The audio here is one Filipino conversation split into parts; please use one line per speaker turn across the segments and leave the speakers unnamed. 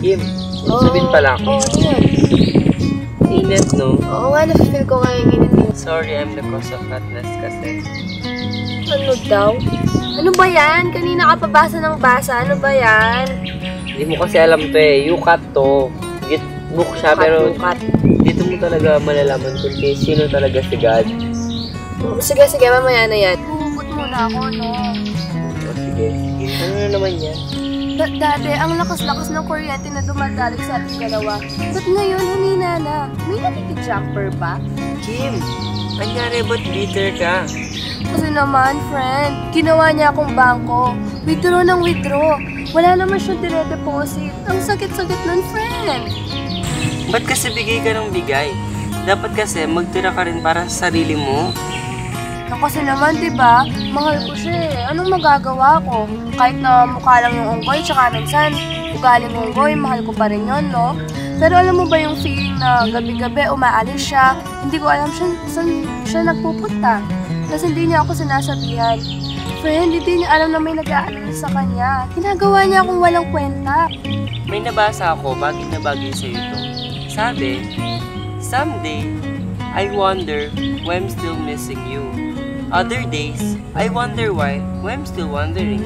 Kim, sabihin pala ako.
Oo, yan.
Init, no?
Oo nga, na-feel ko nga yung init yun.
Sorry, I'm the cause of hotness kasi.
Ano daw? Ano ba yan? Kanina ka pa basa ng basa. Ano ba yan?
Hindi mo kasi alam to eh. Yukat to. Book siya, pero dito mo talaga malalaman kung sino talaga si God.
Sige, mamaya na yan. Hugot muna ako, no?
O sige. Ano na naman yan?
Dati, ang lakas-lakas ng kuryente na dumadalig sa ating dalawa. Ba't ngayon, humina na? May nakikijumper ba?
Kim, anyari ba't bitter ka?
Kasi naman, friend, ginawa niya akong bangko. Withdraw ng withdraw. Wala naman siyang dire-deposit. Ang sakit-sakit nun, friend.
Ba't kasi bigay ka ng bigay? Dapat kasi magtira ka rin para sa sarili mo.
Kasi naman, diba, mahal ko siya eh. Anong magagawa ko? Kahit na mukha lang yung unggoy, tsaka minsan, ugaling unggoy, mahal ko pa rin yun, no? Pero alam mo ba yung feeling na gabi-gabi umaalis siya, hindi ko alam saan siya nagpupunta. Kasi hindi niya ako sinasabihan. Friend, hindi niya alam na may nag-aalis sa kanya. Ginagawa niya akong walang kwenta.
May nabasa ako, bagay na bagay sa'yo ito. Sabi, someday, I wonder why I'm still missing you. Other days, I wonder why I'm still wondering.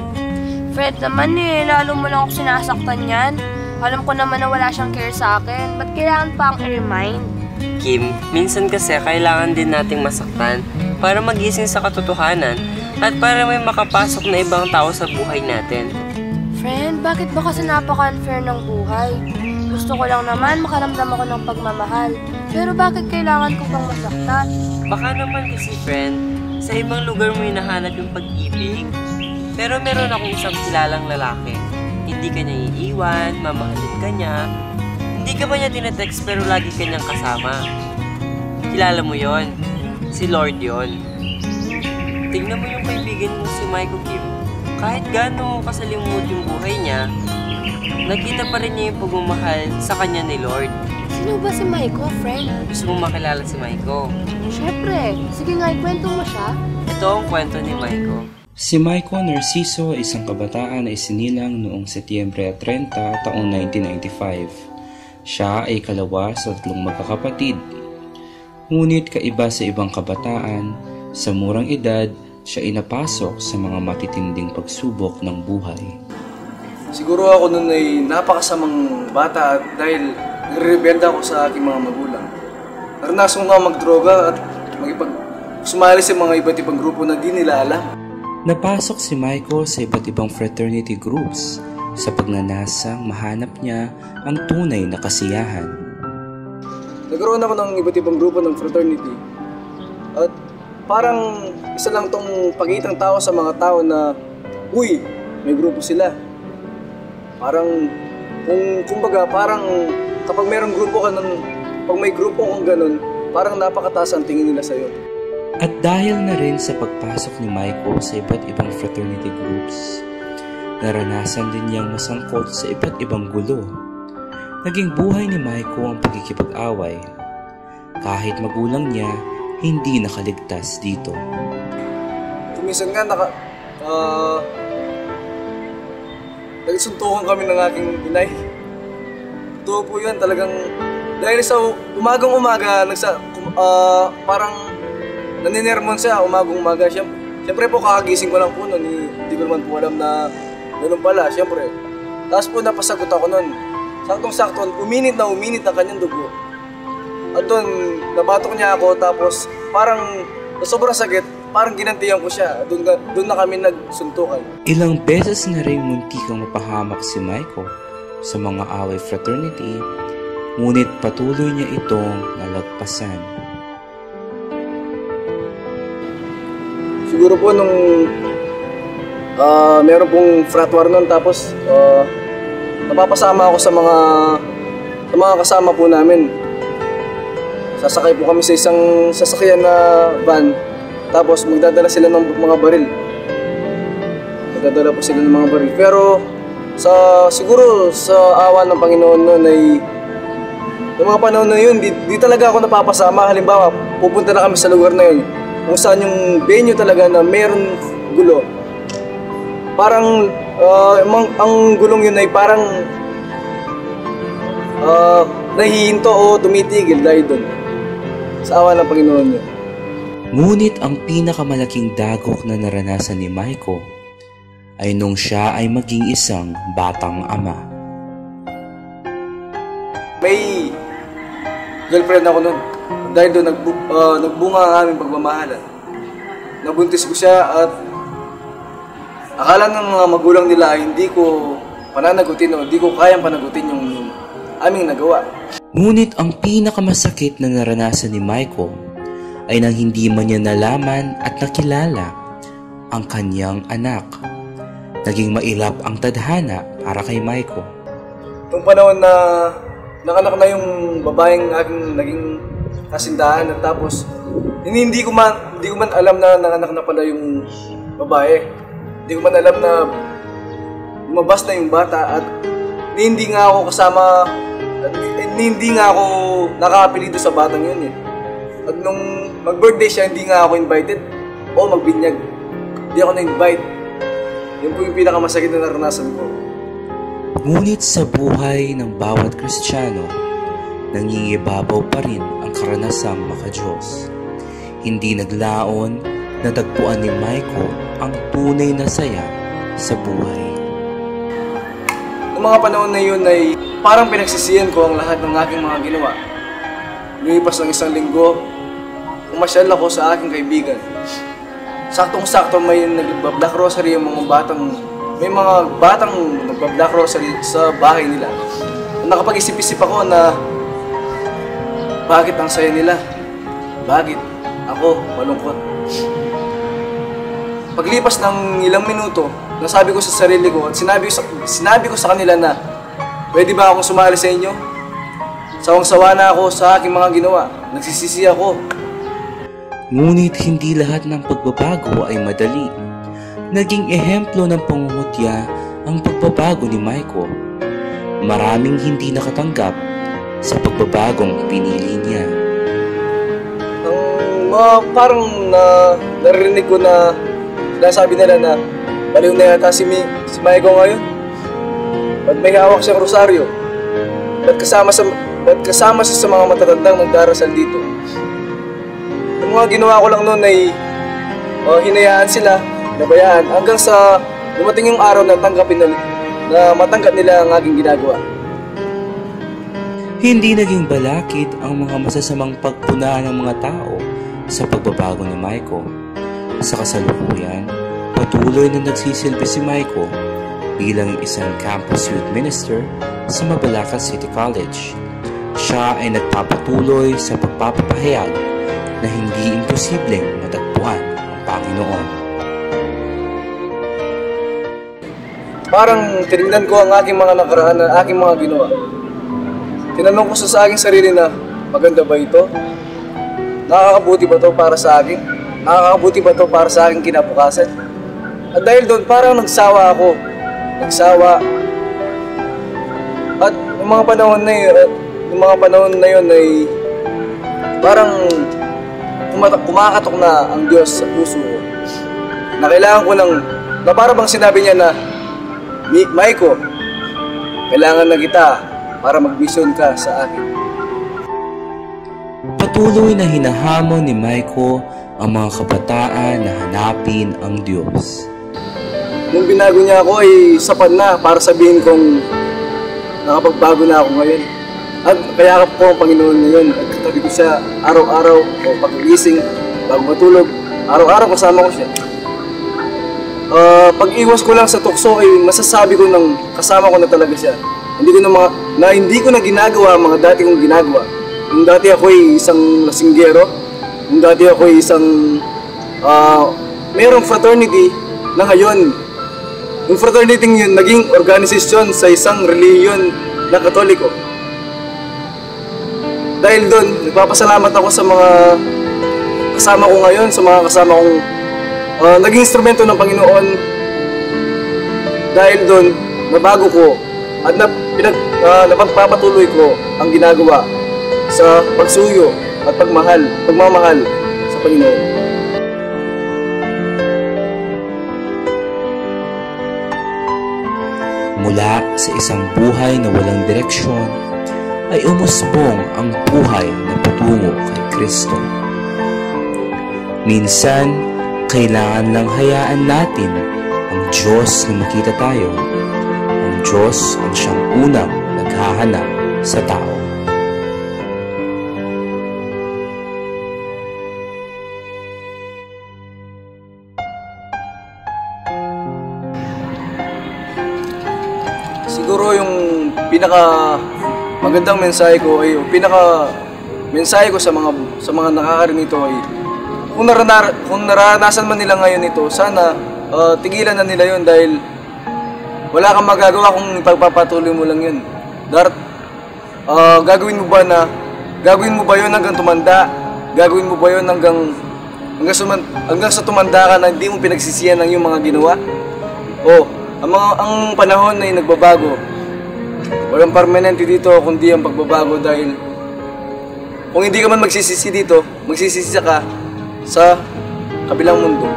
Fred naman eh, lalo mo lang ako sinasaktan yan. Alam ko naman na wala siyang care sa akin. Ba't kailangan pa ang i-remind?
Kim, minsan kasi kailangan din nating masaktan para magising sa katotohanan at para may makapasok na ibang tao sa buhay natin.
Friend, bakit ba kasi napaka-unfair ng buhay? Gusto ko lang naman makaramdam ako ng pagmamahal. Pero bakit kailangan ko pang masaktan?
Baka naman kasi friend, sa ibang lugar mo hinahanap yung pag-ibig. Pero meron akong isang kilalang lalaki. Hindi ka niya iiwan, mamahalin ka niya. Hindi ka ba niya tinetext pero lagi ka niyang kasama. Kilala mo yon? Si Lord yon. Tingnan mo yung kaibigan mo si Michael Kim. Kahit gaano kasalimut yung buhay niya, nakita pa rin niya yung pagmamahal sa kanya ni Lord.
Sino ba si Maiko, friend?
Gusto mong makilala si Maiko?
Siyempre. Sige nga, ikwento mo siya.
Ito ang kwento ni Maiko.
Si Maiko Narciso ay isang kabataan na isinilang noong Setyembre 30 taong 1995. Siya ay kalawa sa 3 magkakapatid. Ngunit kaiba sa ibang kabataan, sa murang edad, siya ay napasok sa mga matitinding pagsubok ng buhay.
Siguro ako noon ay napakasamang bata dahil nagre-rebelda ako sa aking mga magulang. Naranasan ko nga magdroga at sumali sa mga iba't ibang grupo na di nila alam.
Napasok si Maiko sa iba't ibang fraternity groups sa pagnanasang mahanap niya ang tunay na kasiyahan.
Nagkaroon ako ng iba't ibang grupo ng fraternity at parang isa lang tong pagitang tao sa mga tao na, uy, may grupo sila. Parang, kumbaga, parang kapag mayroong grupo ka nun, pag may grupo kang ganun, parang napakataas ang tingin nila sa'yo.
At dahil na rin sa pagpasok ni Maiko sa iba't ibang fraternity groups, naranasan din niyang masangkot sa iba't ibang gulo. Naging buhay ni Maiko ang pagkikipag-away. Kahit magulang niya, hindi nakaligtas dito.
Minsan nga, nagsuntukan kami ng aking inay. Totoo po yun, talagang dahil sa umagang-umaga, parang naninermon siya umagang-umaga. Siyempre po kakagising ko lang po nun, hindi ko naman po alam na ganoon pala, siyempre. Tapos po napasagot ako nun. Saktong-sakto, uminit na kanyang dugo. At doon, nabatok niya ako, tapos parang sobrang sakit, parang ginantihan ko siya. Doon na kami nagsuntukan.
Ilang beses na rin muntikang mapahamak si Maiko sa mga away fraternity, ngunit patuloy niya itong nalagpasan.
Siguro po nung meron pong frat war nun, tapos napapasama ako sa mga kasama po namin. Sasakay po kami sa isang sasakyan na van, tapos magdadala sila ng mga baril. Magdadala po sila ng mga baril. Pero siguro sa awa ng Panginoon noon ay yung mga panahon na yun, di talaga ako napapasama. Halimbawa, pupunta na kami sa lugar na yun, kung saan yung venue talaga na meron gulo. Parang ang gulong yun ay parang nahihinto o tumitigil dahil doon. Sa awa ng Panginoon niya.
Ngunit ang pinakamalaking dagok na naranasan ni Maiko ay nung siya ay maging isang batang ama.
May girlfriend ako noon. Dahil doon nagbunga ang aming pagmamahalan. Nabuntis ko siya at akala ng mga magulang nila ay hindi ko pananagutin o hindi ko kayang panagutin yung aming nagawa.
Ngunit ang pinakamasakit na naranasan ni Maiko ay nang hindi man niya nalaman at nakilala ang kanyang anak. Naging mailap ang tadhana para kay Maiko.
Noong panahon na nakanak na yung babaeng aking naging kasindahan at tapos hindi ko man alam na nanganak na pala yung babae. Hindi ko man alam na lumabas na yung bata at hindi nga ako kasama at hindi nga ako nakakapili doon sa batang yun eh. At nung mag-birthday siya, hindi nga ako invited o magbinyag. Hindi ako na-invite. Yun po yung pinakamasakit na naranasan ko.
Ngunit sa buhay ng bawat Kristiyano, nangingibabaw pa rin ang karanasang makadiyos. Hindi naglaon na tagpuan ni Maiko ang tunay na saya sa buhay.
Noong mga panahon na yun ay parang pinagsisihan ko ang lahat ng aking mga ginawa. Lumipas ng isang linggo, umasyal ako sa aking kaibigan. Saktong-sakto may nag-black rosary yung mga batang nag-black rosary sa bahay nila. Nakapag-isip-isip ako na bakit ang saya nila? Bakit ako malungkot? Paglipas ng ilang minuto, nasabi ko sa sarili ko at sinabi ko sa kanila na pwede ba akong sumali sa inyo? Sawang-sawa na ako sa aking mga ginawa. Nagsisisi ako.
Ngunit hindi lahat ng pagbabago ay madali. Naging ehemplo ng pangungutya ang pagbabago ni Maiko. Maraming hindi nakatanggap sa pagbabagong pinili niya.
Parang narinig ko na sinasabi nila na baliw na yata si Maiko ngayon. Ba't may hawak siyang rosaryo? Ba't kasama siya sa mga matatandang nagdarasal dito? Yung mga ginawa ko lang noon ay hinayaan sila, nabayaan, hanggang sa dumating yung araw na matanggap nila ang aking ginagawa.
Hindi naging balakid ang mga masasamang pagpuna ng mga tao sa pagbabago ni Maiko. Sa kasalukuyan, patuloy na nagsisilbi si Maiko bilang isang campus youth minister sa Mabalacat City College. Siya ay nagpapatuloy sa pagpapapahayag na hindi imposibleng matagpuan ang Panginoon.
Parang tinignan ko ang aking mga nakaraan, ang aking mga ginawa. Tinanong ko sa aking sarili na, maganda ba ito? Nakakabuti ba ito para sa akin? Nakakabuti ba ito para sa aking kinabukasan? At dahil doon, parang nagsawa ako. At yung mga panahon na yun ay parang kumakatok na ang Diyos sa puso ko. Na kailangan ko na para bang sinabi niya na, Maiko, kailangan na kita para mag-mission ka sa akin.
Patuloy na hinahamon ni Maiko ang mga kabataan na hanapin ang Diyos.
Nung binago niya ako ay sapat na para sabihin kong nakapagbago na ako ngayon. At kaya ko ang Panginoon ngayon at katabi ko siya araw-araw o pag-iising, bago matulog, araw-araw kasama ko siya. Pag-iwas ko lang sa tukso ay masasabi ko nang kasama ko na talaga siya. Hindi ko na ginagawa ang mga dati kong ginagawa. Yung dati ako ay isang lasinggero, yung dati ako ay isang mayroong fraternity na ngayon. Yung fraternity yun naging organisasyon sa isang relihiyon na Katoliko. Dahil doon, nagpapasalamat ako sa mga kasama ko ngayon, sa mga kasama kong naging instrumento ng Panginoon. Dahil doon, nabago ko at napagpapatuloy ko ang ginagawa sa pagsuyo at pagmamahal sa Panginoon.
Mula sa isang buhay na walang direksyon ay umusbong ang buhay na patungo kay Kristo. Minsan, kailangan lang hayaan natin ang Diyos na makita tayo. Ang Diyos ang siyang unang naghahanap sa tao.
Siguro yung pinaka magandang mensahe ko ay mensahe ko sa mga nakakarinig nito ay kung naranasan man nila ngayon ito, sana tigilan na nila yun dahil wala kang magagawa kung pagpapatuloy mo lang yun. Gagawin mo ba yun hanggang tumanda? Gagawin mo ba yun hanggang sa tumanda ka na hindi mo pinagsisihan ng iyong mga ginawa? Ang panahon ay nagbabago. Walang permanente dito kundi ang pagbabago dahil kung hindi ka man magsisisi dito, magsisisi ka sa kabilang mundo.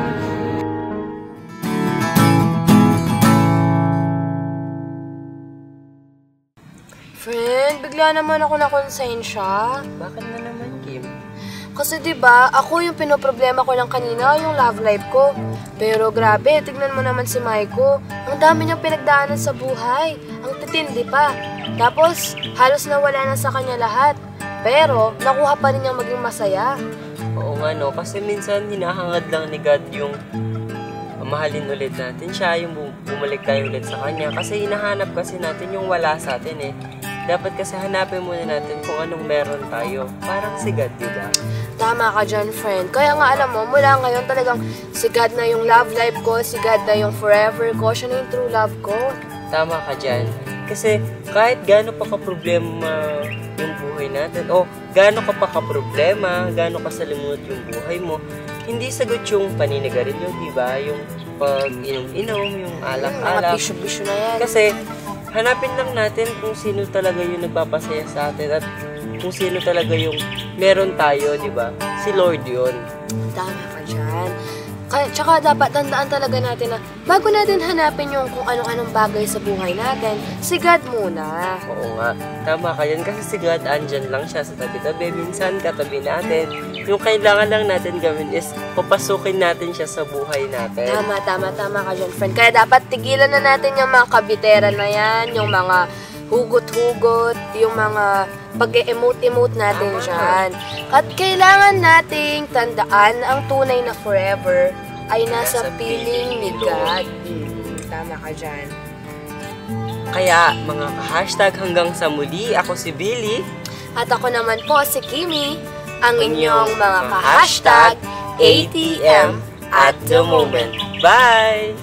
Friend, bigla naman ako nakonsensya.
Bakit na naman, Kim?
Kasi 'di ba, ako yung pinoproblema ko lang kanina, yung love life ko. Pero grabe, tignan mo naman si Maiko. Ang dami niyang pinagdaanan sa buhay. Ang titindi pa. Tapos, halos nawala na sa kanya lahat. Pero, nakuha pa rin niyang maging masaya.
Oo nga, no? Kasi minsan hinahangad lang ni God yung mahalin ulit natin siya, yung bumalik tayo ulit sa kanya. Kasi hinahanap kasi natin yung wala sa atin eh. Dapat kasi hanapin muna natin kung anong meron tayo. Parang si God, diba?
Tama ka dyan, friend. Kaya nga alam mo, mula ngayon talagang si God na yung love life ko, si God na yung forever ko, siya na yung true love ko.
Tama ka dyan. Kasi kahit gaano pa ka-problema yung buhay natin, o gaano ka pa ka-problema, gaano kasalimuot yung buhay mo, hindi sagot yung paninigarilyo, diba? Yung pag-inom-inom, yung alak-alak.
Mga bisyo-bisyo na yan.
Kasi hanapin lang natin kung sino talaga yung nagpapasaya sa atin at kung sino talaga yung meron tayo, di ba? Si Lord yun.
Tama ka dyan. Tsaka dapat tandaan talaga natin na bago natin hanapin yung kung anong-anong bagay sa buhay natin, si God muna.
Oo nga. Tama ka yan kasi si God andyan lang siya sa tabi-tabi. Minsan katabi natin. Yung kailangan lang natin gawin is papasukin natin siya sa buhay natin.
Tama ka dyan, friend. Kaya dapat tigilan na natin yung mga kabitera na yan, yung mga hugot-hugot, yung mga pag-emote-emote natin dyan. At kailangan nating tandaan ang tunay na forever ay nasa piling ni God. Tama ka dyan.
Kaya, mga ka-hashtag hanggang sa muli, ako si Billy.
At ako naman po si Kimi, ang inyong mga ka-hashtag ATM at the moment.
Bye!